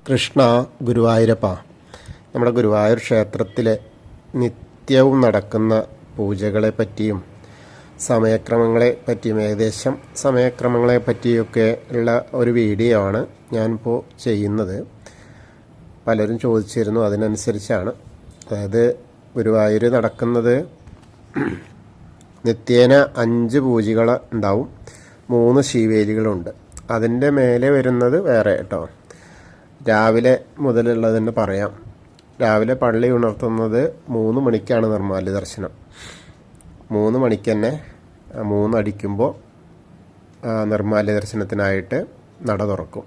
കൃഷ്ണ ഗുരുവായൂരപ്പ. നമ്മുടെ ഗുരുവായൂർ ക്ഷേത്രത്തിലെ നിത്യവും നടക്കുന്ന പൂജകളെ പറ്റിയും സമയക്രമങ്ങളെ പറ്റിയും ഏകദേശം സമയക്രമങ്ങളെ പറ്റിയൊക്കെ ഉള്ള ഒരു വീഡിയോ ആണ് ഞാനിപ്പോൾ ചെയ്യുന്നത്. പലരും ചോദിച്ചിരുന്നു, അതിനനുസരിച്ചാണ്. അതായത് ഗുരുവായൂർ നടക്കുന്നത് നിത്യേന 5 പൂജകൾ ഉണ്ടാവും, 3 ശീവേലികളുണ്ട്. അതിൻ്റെ മേലെ വരുന്നത് വേറെ കേട്ടോ. രാവിലെ മുതലുള്ളതെന്ന് പറയാം. രാവിലെ പള്ളി ഉണർത്തുന്നത് 3 മണിക്കാണ് നിർമ്മാല്യ ദർശനം. 3 മണിക്ക് തന്നെ 3 അടിക്കുമ്പോൾ നിർമ്മാല്യ ദർശനത്തിനായിട്ട് നട തുറക്കും.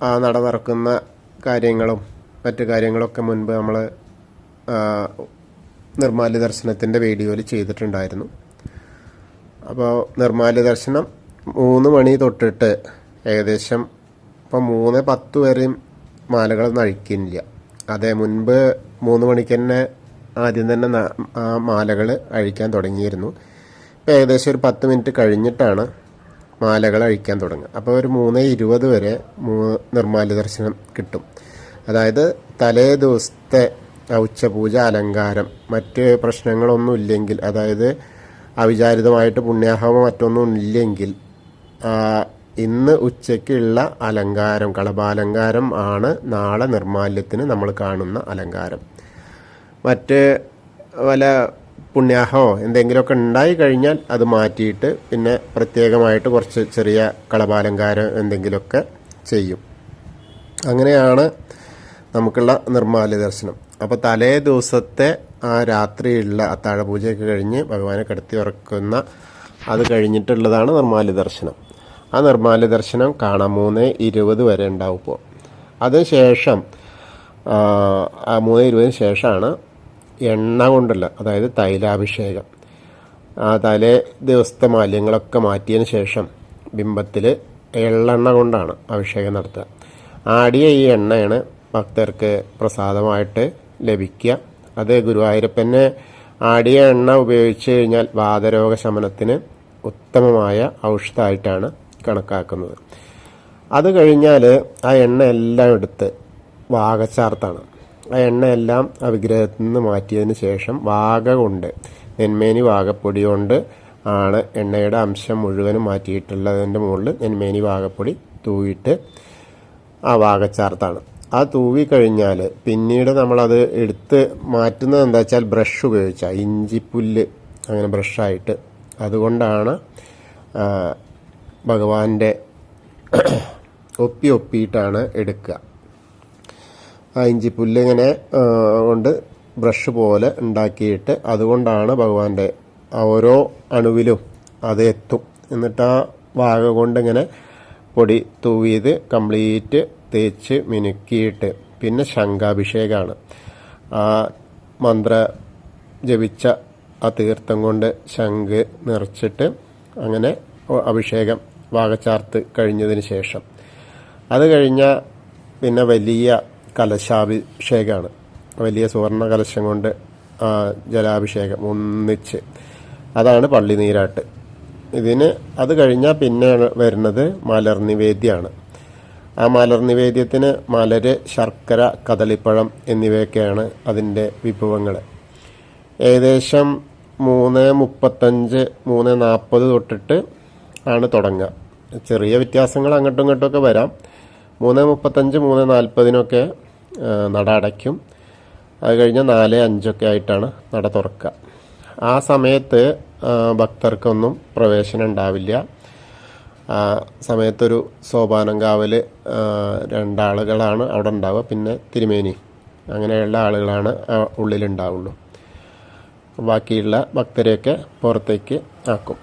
ആ നട തുറക്കുന്ന കാര്യങ്ങളും മറ്റു കാര്യങ്ങളൊക്കെ മുൻപ് നമ്മൾ നിർമ്മാല്യ ദർശനത്തിൻ്റെ വീഡിയോയിൽ ചെയ്തിട്ടുണ്ടായിരുന്നു. അപ്പോൾ നിർമ്മാല്യ ദർശനം 3 മണി തൊട്ടിട്ട് ഏകദേശം ഇപ്പം 3:10 വരെയും മാലകളൊന്നും അഴിക്കുന്നില്ല. അതേ മുൻപ് 3 മണിക്ക് തന്നെ ആദ്യം തന്നെ ആ മാലകൾ അഴിക്കാൻ തുടങ്ങിയിരുന്നു. ഇപ്പോൾ ഏകദേശം ഒരു 10 മിനിറ്റ് കഴിഞ്ഞിട്ടാണ് മാലകൾ അഴിക്കാൻ തുടങ്ങുക. അപ്പോൾ ഒരു 3:20 വരെ നിർമ്മാല്യ ദർശനം കിട്ടും. അതായത് തലേ ദിവസത്തെ ഉച്ചപൂജ, അലങ്കാരം, മറ്റ് പ്രശ്നങ്ങളൊന്നും ഇല്ലെങ്കിൽ, അതായത് അവിചാരിതമായിട്ട് പുണ്യാഹമോ മറ്റൊന്നും ഇല്ലെങ്കിൽ ഇന്ന് ഉച്ചയ്ക്കുള്ള അലങ്കാരം, കളഭാലങ്കാരം ആണ് നാളെ നിർമ്മാല്യത്തിന് നമ്മൾ കാണുന്ന അലങ്കാരം. മറ്റ് വല്ല പുണ്യാഹമോ എന്തെങ്കിലുമൊക്കെ ഉണ്ടായി കഴിഞ്ഞാൽ അത് മാറ്റിയിട്ട് പിന്നെ പ്രത്യേകമായിട്ട് കുറച്ച് ചെറിയ കളഭാലങ്കാരം എന്തെങ്കിലുമൊക്കെ ചെയ്യും. അങ്ങനെയാണ് നമുക്കുള്ള നിർമ്മാല്യ ദർശനം. അപ്പോൾ തലേ ദിവസത്തെ ആ രാത്രിയുള്ള അത്താഴപൂജയൊക്കെ കഴിഞ്ഞ് ഭഗവാനെ കിടത്തി ഉറക്കുന്ന അത് കഴിഞ്ഞിട്ടുള്ളതാണ് നിർമ്മാല്യ ദർശനം. ആ നിർമ്മാല്യ ദർശനം കാണാൻ 3:20 വരെ ഉണ്ടാവും. ഇപ്പോൾ അതിനുശേഷം 3:20 ശേഷമാണ് എണ്ണ കൊണ്ടുള്ള, അതായത് തൈലാഭിഷേകം. തലേ ദിവസത്തെ മാലിന്യങ്ങളൊക്കെ മാറ്റിയതിന് ശേഷം ബിംബത്തിൽ എള്ളെണ്ണ കൊണ്ടാണ് അഭിഷേകം നടത്തുക. ആടിയ ഈ എണ്ണയാണ് ഭക്തർക്ക് പ്രസാദമായിട്ട് ലഭിക്കുക. അത് ഗുരുവായൂരപ്പനെ ആടിയ എണ്ണ ഉപയോഗിച്ച് കഴിഞ്ഞാൽ വാതരോഗ ശമനത്തിന് ഉത്തമമായ ഔഷധമായിട്ടാണ് കണക്കാക്കുന്നത്. അത് കഴിഞ്ഞാൽ ആ എണ്ണ എല്ലാം എടുത്ത് വാകച്ചാർത്താണ്. ആ എണ്ണയെല്ലാം ആ വിഗ്രഹത്തിൽ നിന്ന് മാറ്റിയതിന് ശേഷം വാക കൊണ്ട്, നെന്മേനി വാകപ്പൊടി കൊണ്ട് ആണ് എണ്ണയുടെ അംശം മുഴുവനും മാറ്റിയിട്ടുള്ളതിൻ്റെ മുകളിൽ നെന്മേനി വാകപ്പൊടി തൂവിയിട്ട് ആ വാകച്ചാർത്താണ്. ആ തൂവി കഴിഞ്ഞാൽ പിന്നീട് നമ്മളത് എടുത്ത് മാറ്റുന്നത് എന്താ വെച്ചാൽ ബ്രഷ് ഉപയോഗിച്ചാൽ, ഇഞ്ചിപ്പുല്ല് അങ്ങനെ ബ്രഷായിട്ട്, അതുകൊണ്ടാണ് ഭഗവാന്റെ ഒപ്പിയിട്ടാണ് എടുക്കുക. ആ ഇഞ്ചിപ്പുല്ല് ഇങ്ങനെ കൊണ്ട് ബ്രഷ് പോലെ ഉണ്ടാക്കിയിട്ട് അതുകൊണ്ടാണ് ഭഗവാന്റെ ഓരോ അണുവിലും അത് എത്തും. എന്നിട്ട് ആ വാക കൊണ്ടിങ്ങനെ പൊടി തൂവിയത് കംപ്ലീറ്റ് തേച്ച് മിനുക്കിയിട്ട് പിന്നെ ശംഖാഭിഷേകമാണ്. ആ മന്ത്ര ജപിച്ച ആ തീർത്ഥം കൊണ്ട് ശംഖ് നിറച്ചിട്ട് അങ്ങനെ അഭിഷേകം വാകച്ചാർത്ത് കഴിഞ്ഞതിന് ശേഷം അത് കഴിഞ്ഞാൽ പിന്നെ വലിയ കലശാഭിഷേകമാണ്. വലിയ സുവർണ കലശം കൊണ്ട് ജലാഭിഷേകം ഒന്നിച്ച്, അതാണ് പള്ളി നീരാട്ട്. അത് കഴിഞ്ഞാൽ പിന്നെ വരുന്നത് മലർ നിവേദ്യമാണ്. ആ മലർ നിവേദ്യത്തിന് മലര്, ശർക്കര, കദളിപ്പഴം എന്നിവയൊക്കെയാണ് അതിൻ്റെ വിഭവങ്ങൾ. ഏകദേശം 3:35, 3:40 തൊട്ടിട്ട് ആണ് തുടങ്ങുക. ചെറിയ വ്യത്യാസങ്ങൾ അങ്ങോട്ടും ഇങ്ങോട്ടുമൊക്കെ വരാം. 3:35, 3:40 നട അടയ്ക്കും. അത് കഴിഞ്ഞ് 4:05 ആയിട്ടാണ് നട തുറക്കുക. ആ സമയത്ത് ഭക്തർക്കൊന്നും പ്രവേശനം ഉണ്ടാവില്ല. സമയത്തൊരു സോപാനം കാവൽ 2 ആളുകളാണ് അവിടെ ഉണ്ടാവുക. പിന്നെ തിരുമേനി, അങ്ങനെയുള്ള ആളുകളാണ് ഉള്ളിലുണ്ടാവുള്ളൂ. ബാക്കിയുള്ള ഭക്തരെയൊക്കെ പുറത്തേക്ക് ആക്കും.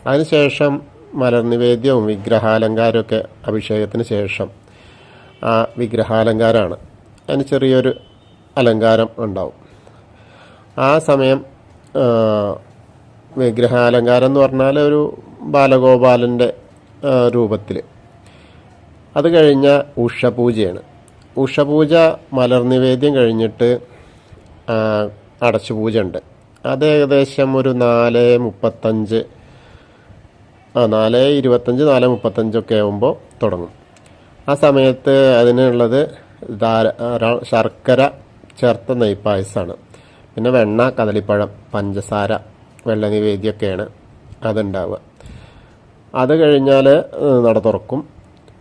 അതിനുശേഷം മലർ നിവേദ്യവും വിഗ്രഹാലങ്കാരമൊക്കെ അഭിഷേകത്തിന് ശേഷം ആ വിഗ്രഹാലങ്കാരമാണ്. അതിന് ചെറിയൊരു അലങ്കാരം ഉണ്ടാവും. ആ സമയം വിഗ്രഹാലങ്കാരം എന്ന് പറഞ്ഞാൽ ഒരു ബാലഗോപാലൻ്റെ രൂപത്തിൽ. അത് കഴിഞ്ഞ ഉഷപൂജയാണ്. ഉഷപൂജ മലർ നിവേദ്യം കഴിഞ്ഞിട്ട് അടച്ചുപൂജ ഉണ്ട്. അത് ഏകദേശം ഒരു 4:35, 4:25, 4:35 ആകുമ്പോൾ തുടങ്ങും. ആ സമയത്ത് അതിനുള്ളത് ശർക്കര ചേർത്ത നെയ്പായസമാണ്. പിന്നെ വെണ്ണ, കദളിപ്പഴം, പഞ്ചസാര, വെള്ള നിവേദ്യമൊക്കെയാണ് അതുണ്ടാവുക. അത് കഴിഞ്ഞാൽ നട തുറക്കും.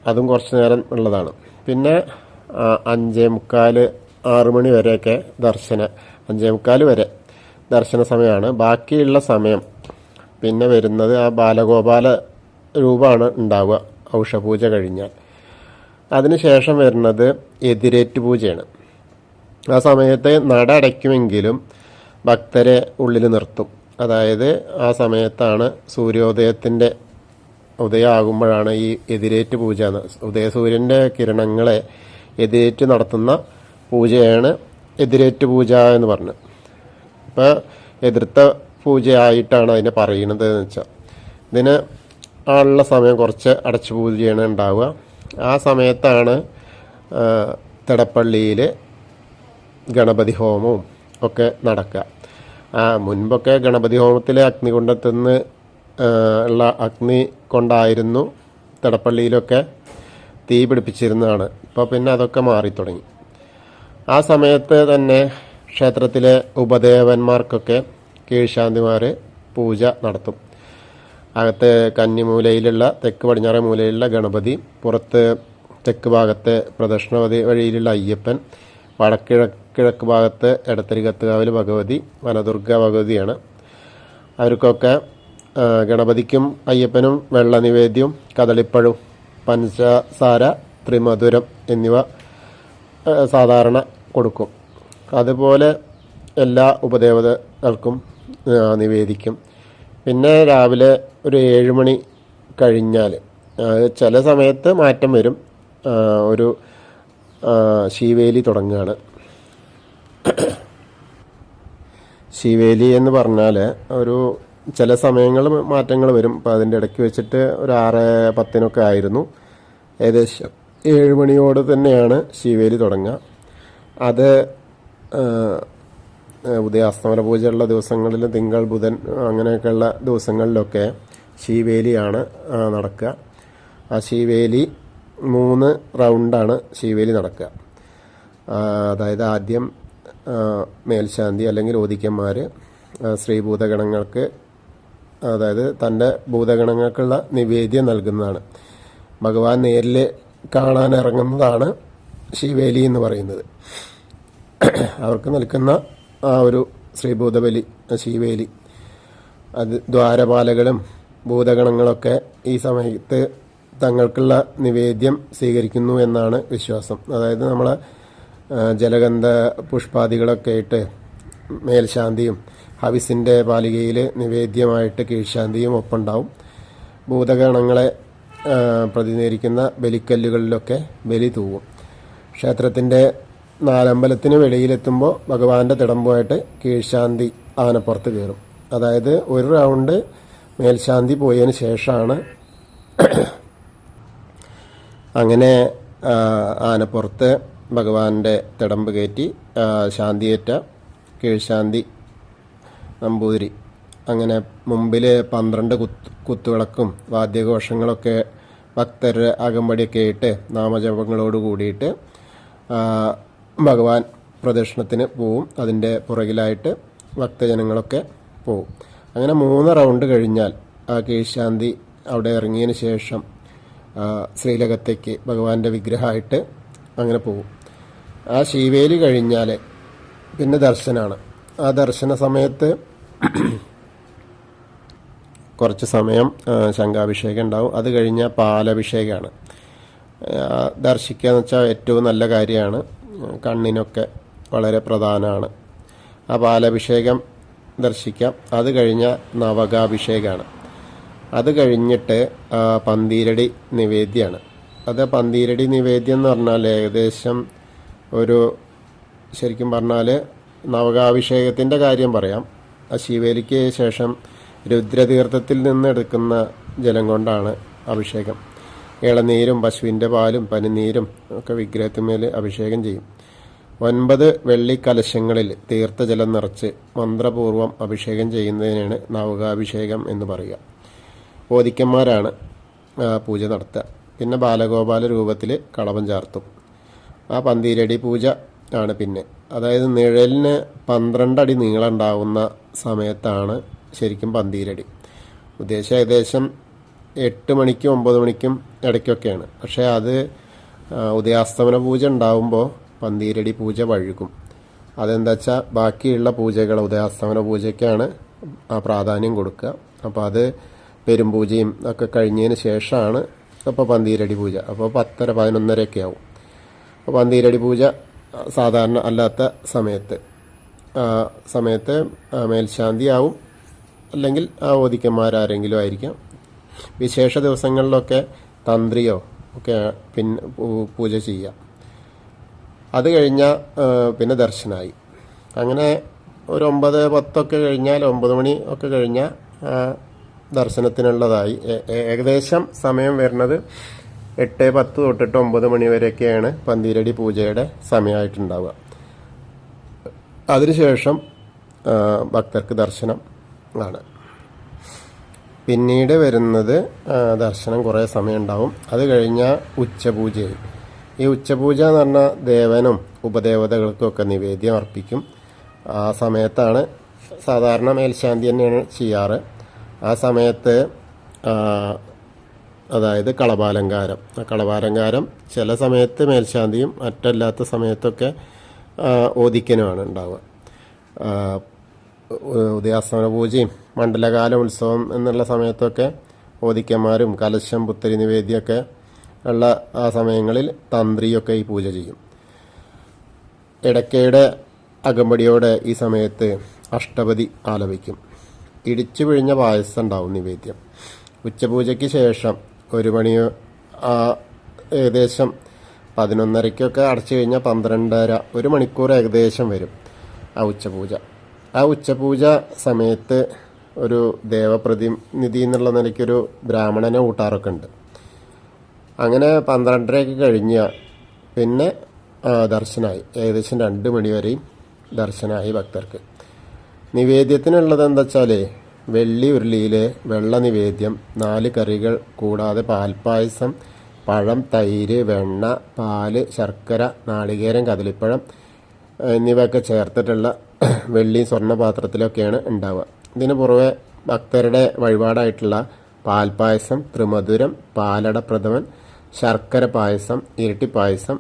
അതും കുറച്ച് നേരം ഉള്ളതാണ്. പിന്നെ 5:45, 6 മണി വരെയൊക്കെ 5:45 വരെ ദർശന സമയമാണ്. ബാക്കിയുള്ള സമയം പിന്നെ വരുന്നത് ആ ബാലഗോപാല രൂപമാണ് ഉണ്ടാവുക ഔഷപൂജ കഴിഞ്ഞാൽ. അതിനുശേഷം വരുന്നത് എതിരേറ്റ് പൂജയാണ്. ആ സമയത്ത് നട അടയ്ക്കുമെങ്കിലും ഭക്തരെ ഉള്ളിൽ നിർത്തും. അതായത് ആ സമയത്താണ് സൂര്യോദയത്തിൻ്റെ ഉദയമാകുമ്പോഴാണ് ഈ എതിരേറ്റ് പൂജ. ഉദയസൂര്യൻ്റെ കിരണങ്ങളെ എതിരേറ്റ് നടത്തുന്ന പൂജയാണ് എതിരേറ്റ് പൂജ എന്ന് പറഞ്ഞത്. ഇപ്പോൾ എതിർത്ത പൂജയായിട്ടാണ് അതിനെ പറയുന്നത് എന്ന് വെച്ചാൽ. ഇതിന് ഉള്ള സമയം കുറച്ച് അടച്ചു പൂജയാണ് ഉണ്ടാവുക. ആ സമയത്താണ് തിടപ്പള്ളിയിൽ ഗണപതി ഹോമവും ഒക്കെ നടക്കുക. മുൻപൊക്കെ ഗണപതി ഹോമത്തിലെ അഗ്നികുണ്ഡത്തുനിന്ന് ഉള്ള അഗ്നി കൊണ്ടായിരുന്നു തിടപ്പള്ളിയിലൊക്കെ തീ പിടിപ്പിച്ചിരുന്നതാണ്. ഇപ്പോൾ പിന്നെ അതൊക്കെ മാറിത്തുടങ്ങി. ആ സമയത്ത് തന്നെ ക്ഷേത്രത്തിലെ ഉപദേവന്മാർക്കൊക്കെ കീഴ്ശാന്തിമാർ പൂജ നടത്തും. അകത്ത് കന്നിമൂലയിലുള്ള തെക്ക് പടിഞ്ഞാറേ മൂലയിലുള്ള ഗണപതി, പുറത്ത് തെക്ക് ഭാഗത്തെ പ്രദക്ഷിണവതി വഴിയിലുള്ള അയ്യപ്പൻ, കിഴക്ക് ഭാഗത്ത് എടത്തരികത്തുകാവിൽ ഭഗവതി, വനദുർഗ ഭഗവതിയാണ്. അവർക്കൊക്കെ ഗണപതിക്കും അയ്യപ്പനും വെള്ള നിവേദ്യവും കദളിപ്പഴവും പഞ്ചസാര, ത്രിമധുരം എന്നിവ സാധാരണ കൊടുക്കും. അതുപോലെ എല്ലാ ഉപദേവതകൾക്കും നിവേദിക്കും. പിന്നെ രാവിലെ ഒരു 7 മണി കഴിഞ്ഞാൽ ചില സമയത്ത് മാറ്റം വരും. ഒരു ശീവേലി തുടങ്ങുകയാണ്. ശീവേലി എന്ന് പറഞ്ഞാൽ ഒരു ചില സമയങ്ങൾ മാറ്റങ്ങൾ വരും. അപ്പോൾ അതിൻ്റെ ഇടയ്ക്ക് വെച്ചിട്ട് ഒരു 6:10 ആയിരുന്നു. ഏകദേശം 7 മണിയോട് തന്നെയാണ് ശീവേലി തുടങ്ങുക. അത് ഉദയാസ്തമന പൂജ ഉള്ള ദിവസങ്ങളിൽ, തിങ്കൾ, ബുധൻ അങ്ങനെയൊക്കെയുള്ള ദിവസങ്ങളിലൊക്കെ ശീവേലിയാണ് നടക്കുക. ആ ശീവേലി 3 റൗണ്ടാണ് ശീവേലി നടക്കുക. അതായത് ആദ്യം മേൽശാന്തി അല്ലെങ്കിൽ ഓദിക്കന്മാർ ശ്രീഭൂതഗണങ്ങൾക്ക്, അതായത് തൻ്റെ ഭൂതഗണങ്ങൾക്കുള്ള നിവേദ്യം നൽകുന്നതാണ്. ഭഗവാൻ നേരിൽ കാണാനിറങ്ങുന്നതാണ് ശീവേലി എന്ന് പറയുന്നത്. അവർക്ക് നൽകുന്ന ആ ഒരു ശ്രീഭൂതബലി, ശീവേലി, അത് ദ്വാരപാലകളും ഭൂതഗണങ്ങളൊക്കെ ഈ സമയത്ത് തങ്ങൾക്കുള്ള നിവേദ്യം സ്വീകരിക്കുന്നു എന്നാണ് വിശ്വാസം. അതായത് നമ്മളെ ജലഗന്ധ പുഷ്പാദികളൊക്കെ ആയിട്ട് മേൽശാന്തിയും ഹവിസിൻ്റെ പാലികയിൽ നിവേദ്യമായിട്ട് കീഴ്ശാന്തിയും ഒപ്പമുണ്ടാവും. ഭൂതഗണങ്ങളെ പ്രതിനിധീകരിക്കുന്ന ബലിക്കല്ലുകളിലൊക്കെ ബലി തൂവും. ക്ഷേത്രത്തിൻ്റെ നാലമ്പലത്തിന് വെളിയിലെത്തുമ്പോൾ ഭഗവാന്റെ തിടമ്പുമായിട്ട് കീഴ്ശാന്തി ആനപ്പുറത്ത് കയറും. അതായത് ഒരു റൗണ്ട് മേൽശാന്തി പോയതിന് ശേഷമാണ് അങ്ങനെ ആനപ്പുറത്ത് ഭഗവാന്റെ തിടമ്പ് കയറ്റി ശാന്തിയേറ്റ കീഴ്ശാന്തി നമ്പൂതിരി. അങ്ങനെ മുമ്പിൽ 12 കുത്തുവിളക്കും വാദ്യഘോഷങ്ങളൊക്കെ ഭക്തരുടെ അകമ്പടിയൊക്കെ ആയിട്ട് നാമജപങ്ങളോട് കൂടിയിട്ട് ഭഗവാൻ പ്രദക്ഷിണത്തിന് പോവും. അതിൻ്റെ പുറകിലായിട്ട് ഭക്തജനങ്ങളൊക്കെ പോവും. അങ്ങനെ 3 റൗണ്ട് കഴിഞ്ഞാൽ ആ കീഴ്ശാന്തി അവിടെ ഇറങ്ങിയതിന് ശേഷം ശ്രീലകത്തേക്ക് ഭഗവാന്റെ വിഗ്രഹമായിട്ട് അങ്ങനെ പോവും. ആ ശീവേലി കഴിഞ്ഞാൽ പിന്നെ ദർശനമാണ്. ആ ദർശന സമയത്ത് കുറച്ച് സമയം ശംഖാഭിഷേകം ഉണ്ടാവും. അത് കഴിഞ്ഞാൽ പാലഭിഷേകമാണ്. ദർശിക്കുക എന്ന് വെച്ചാൽ ഏറ്റവും നല്ല കാര്യമാണ്. കണ്ണിനൊക്കെ വളരെ പ്രധാനമാണ്. ആ പാലഭിഷേകം ദർശിക്കാം. അത് കഴിഞ്ഞാൽ നവകാഭിഷേകമാണ്. അത് കഴിഞ്ഞിട്ട് പന്തീരടി നിവേദ്യമാണ്. അത് പന്തീരടി നിവേദ്യം എന്ന് പറഞ്ഞാൽ ഏകദേശം ഒരു, ശരിക്കും പറഞ്ഞാൽ നവകാഭിഷേകത്തിൻ്റെ കാര്യം പറയാം. ആ ശിവേലിക്ക് ശേഷം രുദ്രതീർത്ഥത്തിൽ നിന്ന് എടുക്കുന്ന ജലം കൊണ്ടാണ് അഭിഷേകം. ഇളനീരും പശുവിൻ്റെ പാലും പനിനീരും ഒക്കെ വിഗ്രഹത്തിന്മേൽ അഭിഷേകം ചെയ്യും. 9 വെള്ളി കലശങ്ങളിൽ തീർത്ഥജലം നിറച്ച് മന്ത്രപൂർവ്വം അഭിഷേകം ചെയ്യുന്നതിനാണ് നവകാഭിഷേകം എന്ന് പറയുക. ഓദിക്കന്മാരാണ് പൂജ നടത്തുക. പിന്നെ ബാലഗോപാല രൂപത്തിൽ കളഭം ചാർത്തും. ആ പന്തീരടി പൂജ ആണ് പിന്നെ. അതായത് നിഴലിന് 12 അടി നീളം ഉണ്ടാവുന്ന സമയത്താണ് ശരിക്കും പന്തീരടി. ഉദ്ദേശം ഏകദേശം 8 മണിക്കും 9 മണിക്കും ഇടയ്ക്കൊക്കെയാണ്. പക്ഷേ അത് ഉദയാസ്തമന പൂജ ഉണ്ടാവുമ്പോൾ പന്തീരടി പൂജ വഴുകും. അതെന്താ വെച്ചാൽ ബാക്കിയുള്ള പൂജകൾ ഉദയാസ്തമന പൂജയ്ക്കാണ് പ്രാധാന്യം കൊടുക്കുക. അപ്പോൾ അത് പെരുംപൂജയും ഒക്കെ കഴിഞ്ഞതിന് ശേഷമാണ് അപ്പോൾ പന്തീരടി പൂജ. അപ്പോൾ 10:30 11:30 ആവും. അപ്പോൾ പന്തീരടി പൂജ സാധാരണ അല്ലാത്ത സമയത്ത് മേൽശാന്തി ആവും, അല്ലെങ്കിൽ ഓദിക്കന്മാരാരെങ്കിലും ആയിരിക്കാം. വിശേഷ ദിവസങ്ങളിലൊക്കെ തന്ത്രിയോ ഒക്കെ പിന്നെ പൂജ ചെയ്യുക. അത് കഴിഞ്ഞാൽ പിന്നെ ദർശനമായി. അങ്ങനെ ഒരു 9:10 കഴിഞ്ഞാൽ 9 മണി ഒക്കെ കഴിഞ്ഞാൽ ദർശനത്തിനുള്ളതായി. ഏകദേശം സമയം വരുന്നത് 8:10 തൊട്ടിട്ട് 9 മണി വരെയൊക്കെയാണ് പന്തീരടി പൂജയുടെ സമയമായിട്ടുണ്ടാവുക. അതിനുശേഷം ഭക്തർക്ക് ദർശനം ആണ്. പിന്നീട് വരുന്നത് ദർശനം കുറേ സമയം ഉണ്ടാവും. അത് കഴിഞ്ഞാൽ ഉച്ചപൂജയായി. ഈ ഉച്ചപൂജ എന്ന് പറഞ്ഞാൽ ദേവനും ഉപദേവതകൾക്കൊക്കെ നിവേദ്യം അർപ്പിക്കും. ആ സമയത്താണ് സാധാരണ മേൽശാന്തി തന്നെയാണ് ചെയ്യാറ്. ആ സമയത്ത് അതായത് കളഭാലങ്കാരം. കളഭാലങ്കാരം ചില സമയത്ത് മേൽശാന്തിയും മറ്റല്ലാത്ത സമയത്തൊക്കെ ഓദിക്കനുമാണ് ഉണ്ടാവുക. ഉദയാസ്തമന പൂജയും മണ്ഡലകാല ഉത്സവം എന്നുള്ള സമയത്തൊക്കെ ഓദിക്കന്മാരും കലശം പുത്തരി നിവേദ്യമൊക്കെ ഉള്ള ആ സമയങ്ങളിൽ തന്ത്രിയൊക്കെ ഈ പൂജ ചെയ്യും. ഇടയ്ക്കയുടെ അകമ്പടിയോടെ ഈ സമയത്ത് അഷ്ടപതി ആലപിക്കും. ഇടിച്ചു പിഴിഞ്ഞ പായസം ഉണ്ടാവും നിവേദ്യം. ഉച്ചപൂജയ്ക്ക് ശേഷം 1 മണി ഏകദേശം 11:30 അടച്ചു കഴിഞ്ഞാൽ 12:30 1 മണിക്കൂർ ഏകദേശം വരും ആ ഉച്ചപൂജ. ആ ഉച്ചപൂജ സമയത്ത് ഒരു ദേവപ്രതിനിധി എന്നുള്ള നിലയ്ക്കൊരു ബ്രാഹ്മണനെ കൂട്ടാറൊക്കെ ഉണ്ട്. അങ്ങനെ 12:30 കഴിഞ്ഞാൽ പിന്നെ ദർശനമായി. ഏകദേശം 2 മണി വരെയും ദർശനമായി ഭക്തർക്ക്. നിവേദ്യത്തിനുള്ളത് എന്താ വെച്ചാൽ വെള്ളി ഉരുളിയിൽ വെള്ള നിവേദ്യം, 4 കറികൾ കൂടാതെ പാൽപ്പായസം, പഴം, തൈര്, വെണ്ണ, പാല്, ശർക്കര, നാളികേരം, കദളിപ്പഴം എന്നിവയൊക്കെ ചേർത്തിട്ടുള്ള വെള്ളി സ്വർണ്ണ പാത്രത്തിലൊക്കെയാണ് ഉണ്ടാവുക. ഇതിന് പുറമെ ഭക്തരുടെ വഴിപാടായിട്ടുള്ള പാൽപ്പായസം, ത്രിമധുരം, പാലട പ്രഥമൻ, ശർക്കര പായസം, ഇരട്ടിപ്പായസം,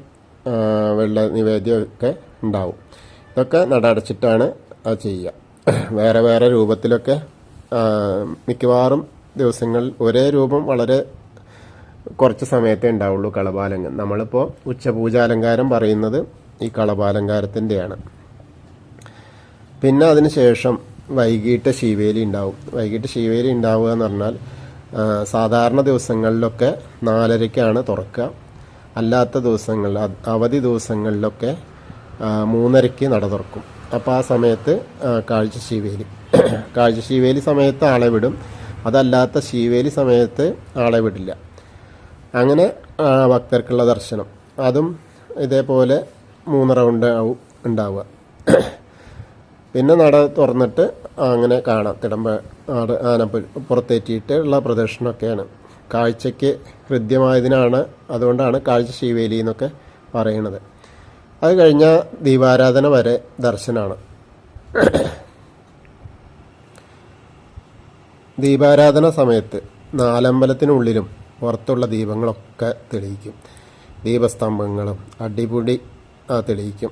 വെള്ള നിവേദ്യമൊക്കെ ഉണ്ടാവും. ഇതൊക്കെ നടടച്ചിട്ടാണ് അത് ചെയ്യുക. വേറെ വേറെ രൂപത്തിലൊക്കെ മിക്കവാറും ദിവസങ്ങളിൽ ഒരേ രൂപം വളരെ കുറച്ച് സമയത്തേ ഉണ്ടാവുള്ളൂ കളഭാലങ്കം. നമ്മളിപ്പോൾ ഉച്ചപൂജാലങ്കാരം പറയുന്നത് ഈ കളഭാലങ്കാരത്തിൻ്റെയാണ്. പിന്നെ അതിന് ശേഷം വൈകിട്ട് ശീവേലി ഉണ്ടാവും. വൈകിട്ട് ശീവേലി ഉണ്ടാവുക എന്ന് പറഞ്ഞാൽ സാധാരണ ദിവസങ്ങളിലൊക്കെ 4:30 തുറക്കുക. അല്ലാത്ത ദിവസങ്ങളിൽ അവധി ദിവസങ്ങളിലൊക്കെ 3:30 നട തുറക്കും. അപ്പോൾ ആ സമയത്ത് കാഴ്ച ശീവേലി സമയത്ത് ആളെ വിടും. അതല്ലാത്ത ശീവേലി സമയത്ത് ആളെ വിടില്ല. അങ്ങനെ ഭക്തർക്കുള്ള ദർശനം അതും ഇതേപോലെ 3 റൗണ്ട് ആവും ഉണ്ടാവുക. പിന്നെ നട തുറന്നിട്ട് അങ്ങനെ കാണാം. ആന പുറത്തേറ്റിയിട്ട് ഉള്ള പ്രദർശനമൊക്കെയാണ്. കാഴ്ചയ്ക്ക് ഹൃദ്യമായതിനാണ്, അതുകൊണ്ടാണ് കാഴ്ച ശീവേലി എന്നൊക്കെ പറയണത്. അത് കഴിഞ്ഞാൽ ദീപാരാധന വരെ ദർശനമാണ്. ദീപാരാധന സമയത്ത് 4 അമ്പലത്തിനുള്ളിലും പുറത്തുള്ള ദീപങ്ങളൊക്കെ തെളിയിക്കും. ദീപസ്തംഭങ്ങളും അടിപൊളി തെളിയിക്കും.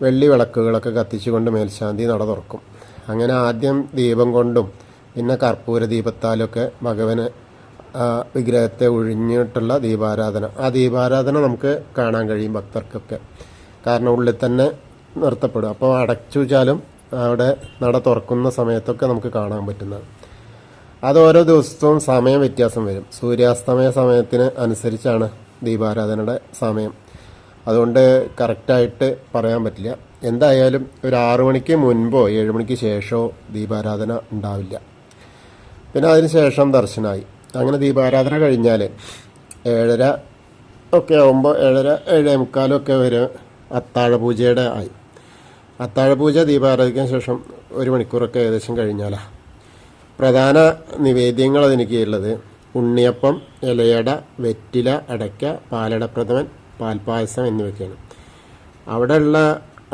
വെള്ളി വിളക്കുകളൊക്കെ കത്തിച്ചുകൊണ്ട് മേൽശാന്തി നട തുറക്കും. അങ്ങനെ ആദ്യം ദീപം കൊണ്ടും പിന്നെ കർപ്പൂര ദീപത്താലൊക്കെ ഭഗവന് വിഗ്രഹത്തെ ഒഴിഞ്ഞിട്ടുള്ള ദീപാരാധന. ആ ദീപാരാധന നമുക്ക് കാണാൻ കഴിയും ഭക്തർക്കൊക്കെ. കാരണം ഉള്ളിൽ തന്നെ നിർത്തപ്പെടും. അപ്പോൾ അടച്ചു വെച്ചാലും അവിടെ നട തുറക്കുന്ന സമയത്തൊക്കെ നമുക്ക് കാണാൻ പറ്റുന്നത്. അത് ഓരോ ദിവസവും സമയം വ്യത്യാസം വരും. സൂര്യാസ്തമയ സമയത്തിന് അനുസരിച്ചാണ് ദീപാരാധനയുടെ സമയം. അതുകൊണ്ട് കറക്റ്റായിട്ട് പറയാൻ പറ്റില്ല. എന്തായാലും ഒരു 6 മണിക്ക് മുൻപോ 7 മണിക്ക് ശേഷമോ ദീപാരാധന ഉണ്ടാവില്ല. പിന്നെ അതിന് ശേഷം ദർശനമായി. അങ്ങനെ ദീപാരാധന കഴിഞ്ഞാൽ 7:30 ഒക്കെ ആകുമ്പോൾ 7:30 7:45 വരെ അത്താഴപൂജയുടെ ആയി. അത്താഴപൂജ ദീപാരാധിക്കാൻ ശേഷം 1 മണിക്കൂറൊക്കെ ഏകദേശം കഴിഞ്ഞാലാണ്. പ്രധാന നിവേദ്യങ്ങൾ അതെനിക്കുള്ളത് ഉണ്ണിയപ്പം, ഇലയട, വെറ്റില, അടയ്ക്ക, പാലട പ്രഥമൻ, പാൽപ്പായസം എന്നിവയൊക്കെയാണ്. അവിടെയുള്ള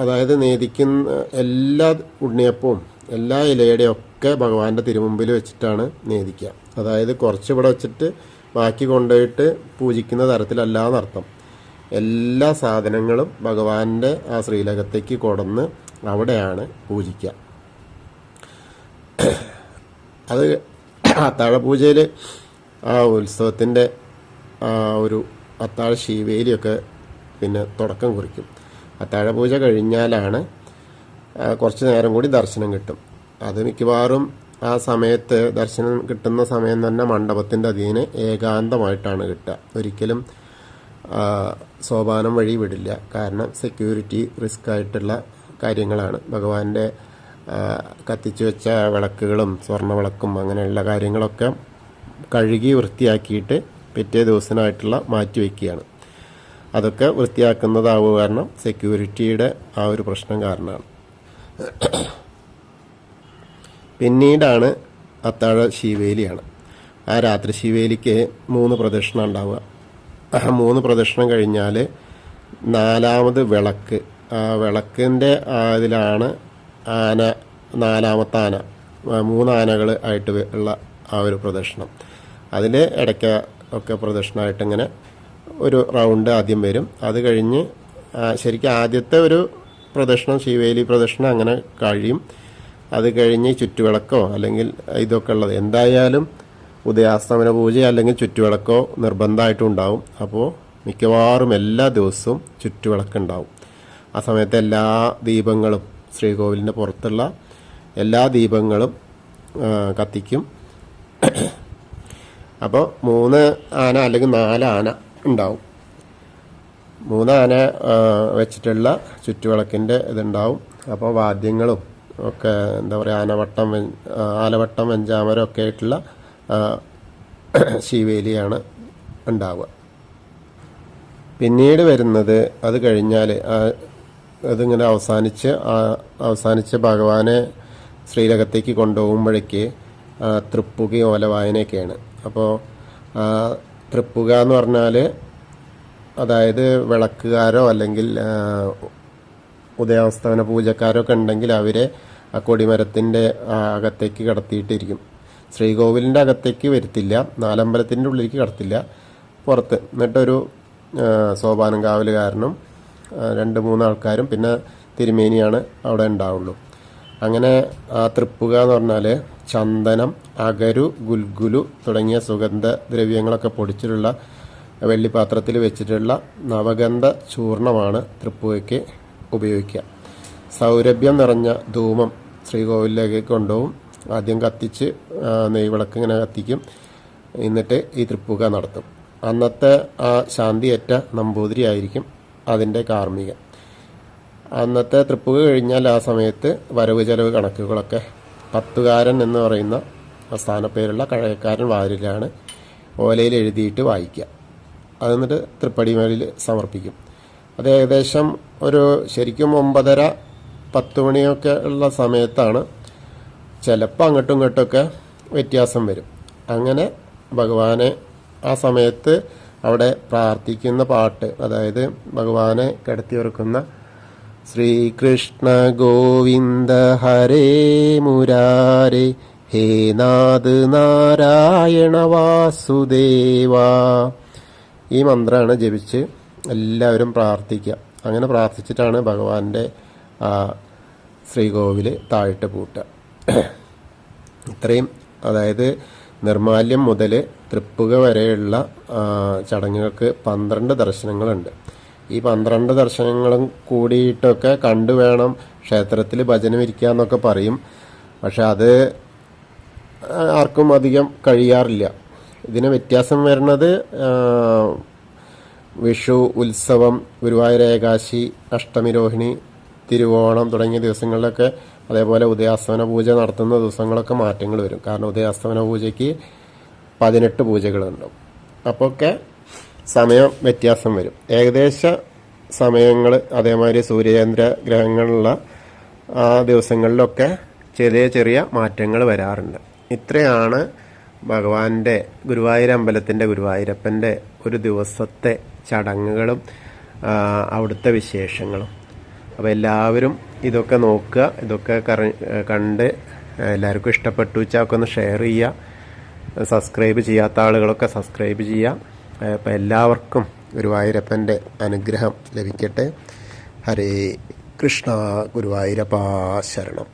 അതായത് നേദിക്കുന്ന എല്ലാ ഉണ്ണിയപ്പവും എല്ലാ ഇലയുടെയും ഒക്കെ ഭഗവാന്റെ തിരുമുമ്പിൽ വെച്ചിട്ടാണ് നേദിക്കുക. അതായത് കുറച്ച് ഇവിടെ വെച്ചിട്ട് ബാക്കി കൊണ്ടുപോയിട്ട് പൂജിക്കുന്ന തരത്തിലല്ലാന്നർത്ഥം. എല്ലാ സാധനങ്ങളും ഭഗവാന്റെ ആ ശ്രീലകത്തേക്ക് കൊടന്ന് അവിടെയാണ് പൂജിക്കുക. അത് അത്താഴ പൂജയിൽ ആ ഉത്സവത്തിൻ്റെ ആ ഒരു അത്താഴ ശീവേലിയൊക്കെ പിന്നെ തുടക്കം കുറിക്കും. അത്താഴ പൂജ കഴിഞ്ഞാലാണ് കുറച്ച് നേരം കൂടി ദർശനം കിട്ടും. അത് മിക്കവാറും ആ സമയത്ത് ദർശനം കിട്ടുന്ന സമയം തന്നെ മണ്ഡപത്തിൻ്റെ അധീനെ ഏകാന്തമായിട്ടാണ് കിട്ടുക. ഒരിക്കലും സോപാനം വഴി വിടില്ല. കാരണം സെക്യൂരിറ്റി റിസ്ക് ആയിട്ടുള്ള കാര്യങ്ങളാണ്. ഭഗവാന്റെ കത്തിച്ചു വെച്ച വിളക്കുകളും സ്വർണ്ണ വിളക്കും അങ്ങനെയുള്ള കാര്യങ്ങളൊക്കെ കഴുകി വൃത്തിയാക്കിയിട്ട് പിറ്റേ ദിവസമായിട്ടുള്ള മാറ്റി വയ്ക്കുകയാണ്. അതൊക്കെ വൃത്തിയാക്കുന്നതാവുക കാരണം സെക്യൂരിറ്റിയുടെ ആ ഒരു പ്രശ്നം കാരണമാണ്. പിന്നീടാണ് അത്താഴ ശീവേലിയാണ്. ആ രാത്രി ശീവേലിക്ക് 3 പ്രദക്ഷിണം ഉണ്ടാവുക. 3 പ്രദക്ഷിണം കഴിഞ്ഞാൽ 4ാമത് വിളക്ക്, ആ വിളക്കിൻ്റെ ഇതിലാണ് ആന, 4ാമത്തെ ആന, 3 ആനകൾ ആയിട്ട് ഉള്ള ആ ഒരു പ്രദക്ഷിണം. അതിൽ ഇടയ്ക്ക് ഒക്കെ പ്രദക്ഷിണമായിട്ട് ഇങ്ങനെ ഒരു റൗണ്ട് ആദ്യം വരും. അത് കഴിഞ്ഞ് ശരിക്കും ആദ്യത്തെ ഒരു പ്രദക്ഷിണം ശിവേലി പ്രദക്ഷിണം അങ്ങനെ കഴിയും. അത് കഴിഞ്ഞ് ചുറ്റുവിളക്കോ അല്ലെങ്കിൽ ഇതൊക്കെ ഉള്ളത് എന്തായാലും ഉദയാസ്തമന പൂജ അല്ലെങ്കിൽ ചുറ്റുവിളക്കോ നിർബന്ധമായിട്ടും ഉണ്ടാവും. അപ്പോൾ മിക്കവാറും എല്ലാ ദിവസവും ചുറ്റുവിളക്കുണ്ടാവും. ആ സമയത്ത് എല്ലാ ദീപങ്ങളും ശ്രീകോവിലിൻ്റെ പുറത്തുള്ള എല്ലാ ദീപങ്ങളും കത്തിക്കും. അപ്പോൾ 3 ആന അല്ലെങ്കിൽ 4 ആന ഉണ്ടാവും. 3 ആന വെച്ചിട്ടുള്ള ചുറ്റുവിളക്കിൻ്റെ ഇതുണ്ടാവും. അപ്പോൾ വാദ്യങ്ങളും ഒക്കെ എന്താ പറയുക, ആലവട്ടം, വെഞ്ചാമരം ഒക്കെ ആയിട്ടുള്ള ശീവേലിയാണ് ഉണ്ടാവുക. പിന്നീട് വരുന്നത് അത് കഴിഞ്ഞാൽ അതിങ്ങനെ അവസാനിച്ച് ഭഗവാനെ ശ്രീലകത്തേക്ക് കൊണ്ടുപോകുമ്പോഴേക്ക് തൃപ്പുകയും ഓലവായനയൊക്കെയാണ്. അപ്പോൾ തൃപ്പുക എന്ന് പറഞ്ഞാൽ അതായത് വിളക്കുകാരോ അല്ലെങ്കിൽ ഉദയാസ്തമന പൂജക്കാരോ ഒക്കെ ഉണ്ടെങ്കിൽ അവരെ ആ കൊടിമരത്തിൻ്റെ അകത്തേക്ക് കടത്തിയിട്ടിരിക്കും. ശ്രീകോവിലിൻ്റെ അകത്തേക്ക് വരുത്തില്ല, നാലമ്പലത്തിൻ്റെ ഉള്ളിലേക്ക് കടത്തില്ല, പുറത്ത്. എന്നിട്ടൊരു സോപാനം കാവലുകാരനും 2-3 ആൾക്കാരും പിന്നെ തിരുമേനിയാണ് അവിടെ ഉണ്ടാവുള്ളൂ. അങ്ങനെ ആ തൃപ്പുക എന്ന് പറഞ്ഞാൽ ചന്ദനം, അകരു, ഗുൽഗുലു തുടങ്ങിയ സുഗന്ധ ദ്രവ്യങ്ങളൊക്കെ പൊടിച്ചിട്ടുള്ള വെള്ളിപ്പാത്രത്തിൽ വെച്ചിട്ടുള്ള നവഗന്ധ ചൂർണമാണ് തൃപ്പുകയ്ക്ക് ഉപയോഗിക്കുക. സൗരഭ്യം നിറഞ്ഞ ധൂമം ശ്രീകോവിലേക്ക് കൊണ്ടുപോകും. ആദ്യം കത്തിച്ച് നെയ്വിളക്ക് ഇങ്ങനെ കത്തിക്കും. എന്നിട്ട് ഈ തൃപ്പുക നടത്തും. അന്നത്തെ ആ ശാന്തിയേറ്റ നമ്പൂതിരി ആയിരിക്കും അതിൻ്റെ കാർമ്മികൻ. അന്നത്തെ തൃപ്പുക കഴിഞ്ഞാൽ ആ സമയത്ത് വരവ് ചെലവ് കണക്കുകളൊക്കെ പത്തുകാരൻ എന്ന് പറയുന്ന സ്ഥാനപ്പേരുള്ള കഴകക്കാരൻ വാതിലാണ് ഓലയിൽ എഴുതിയിട്ട് വായിക്കുക. അത് എന്നിട്ട് തൃപ്പടിമേലിൽ സമർപ്പിക്കും. അത് ഏകദേശം ഒരു ശരിക്കും 9:30-10 മണിയൊക്കെ ഉള്ള സമയത്താണ്. ചിലപ്പോൾ അങ്ങോട്ടും ഇങ്ങോട്ടൊക്കെ വ്യത്യാസം വരും. അങ്ങനെ ഭഗവാനെ ആ സമയത്ത് അവിടെ പ്രാർത്ഥിക്കുന്ന പാട്ട്, അതായത് ഭഗവാനെ കിടത്തിയുറക്കുന്ന ശ്രീകൃഷ്ണ ഗോവിന്ദ ഹരേ മുരാരേ ഹേ നാഥ് നാരായണ വാസുദേവ, ഈ മന്ത്രമാണ് ജപിച്ച് എല്ലാവരും പ്രാർത്ഥിക്കുക. അങ്ങനെ പ്രാർത്ഥിച്ചിട്ടാണ് ഭഗവാന്റെ ശ്രീകോവിൽ താഴിട്ട് പൂട്ടുക. ഇത്രയും, അതായത് നിർമാല്യം മുതൽ തൃപ്പുക വരെയുള്ള ചടങ്ങുകൾക്ക് 12 ദർശനങ്ങളുണ്ട്. ഈ 12 ദർശനങ്ങളും കൂടിയിട്ടൊക്കെ കണ്ടു വേണം ക്ഷേത്രത്തിൽ ഭജനം ഇരിക്കുക എന്നൊക്കെ പറയും. പക്ഷെ അത് ആർക്കും അധികം കഴിയാറില്ല. ഇതിന് വ്യത്യാസം വരുന്നത് വിഷു, ഉത്സവം, ഗുരുവായൂർ ഏകാശി, അഷ്ടമി രോഹിണി, തിരുവോണം തുടങ്ങിയ ദിവസങ്ങളിലൊക്കെ, അതേപോലെ ഉദയാസ്തമന പൂജ നടത്തുന്ന ദിവസങ്ങളൊക്കെ മാറ്റങ്ങൾ വരും. കാരണം ഉദയാസ്തമന പൂജയ്ക്ക് 18 പൂജകളുണ്ടാവും. അപ്പോഴൊക്കെ സമയം വ്യത്യാസം വരും. ഏകദേശ സമയങ്ങൾ അതേമാതിരി സൂര്യചന്ദ്ര ഗ്രഹങ്ങളുള്ള ആ ദിവസങ്ങളിലൊക്കെ ചെറിയ ചെറിയ മാറ്റങ്ങൾ വരാറുണ്ട്. ഇത്രയാണ് ഭഗവാന്റെ ഗുരുവായൂർ അമ്പലത്തിൻ്റെ ഗുരുവായൂരപ്പൻ്റെ ഒരു ദിവസത്തെ ചടങ്ങുകളും അവിടുത്തെ വിശേഷങ്ങളും. അപ്പോൾ എല്ലാവരും ഇതൊക്കെ നോക്കുക, ഇതൊക്കെ കണ്ട് എല്ലാവർക്കും ഇഷ്ടപ്പെട്ടു വെച്ചാൽ ഒക്കെ ഒന്ന് ഷെയർ ചെയ്യുക. സബ്സ്ക്രൈബ് ചെയ്യാത്ത ആളുകളൊക്കെ സബ്സ്ക്രൈബ് ചെയ്യുക. അപ്പോൾ എല്ലാവർക്കും ഗുരുവായൂരപ്പൻ്റെ അനുഗ്രഹം ലഭിക്കട്ടെ. ഹരേ കൃഷ്ണ. ഗുരുവായൂരപ്പാ ശരണം.